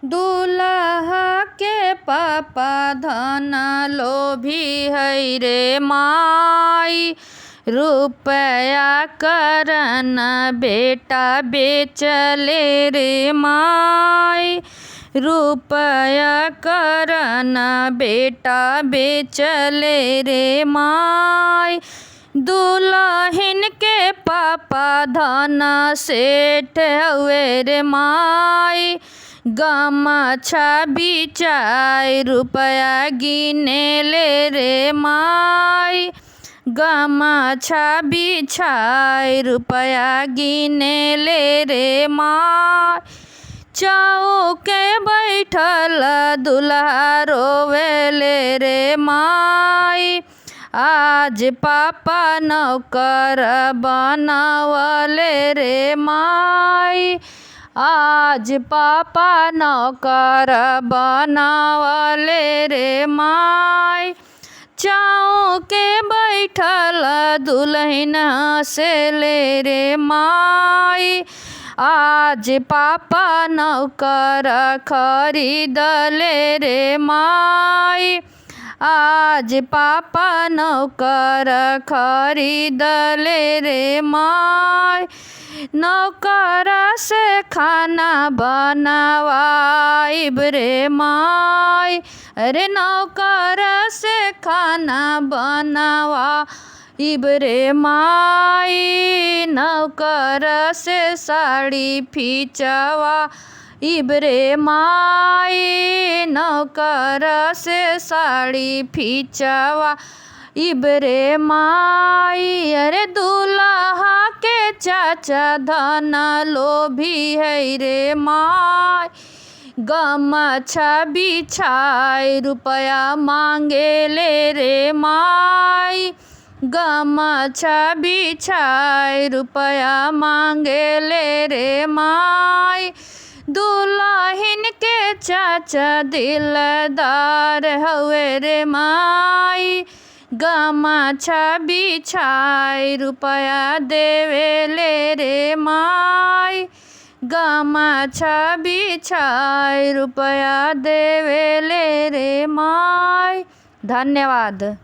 दूल्हा के पापा धन लोभी है रे माई, रुपया करन बेटा बेचले रे माई, रुपया करन बेटा बेचले रे माई। दुल्हन के पापा धन सेठ हुए रे माई, गमछा बिछाई रुपया गिने ले रे माई, गमछा बिछाई रुपया गिने ले रे माई। चौके बैठल दुल्हा रोवेले रे माई, आज पापा नौकर बनवले रे माई, आज पापा नौकर बनवले रे माई। चौके बैठल दुल्हन से ले रे माई, आज पापा नौकर खरीदले रे माई, आज पापा नौकर खरीदले रे माई। नौकर से खाना बनवाइब रे माई, अरे नौकर से खाना बनवाइब रे माई, नौकर से साड़ी फिचवाइब रे माई, नौकर से साड़ी फिचवाइब रे माई। अरे दूल्हा के चाचा धन लोभी है रे माई, गमछा बिछाई रुपया मांगे ले रे माई, गमछा बिछाई रुपया मांगे ले रे माई। दुल्हन के चाचा दिलदार हुए रे माई, गमछा बिछाई रुपया देवे ले रे माई, गमछा बिछाई रुपया देवे ले रे माई। धन्यवाद।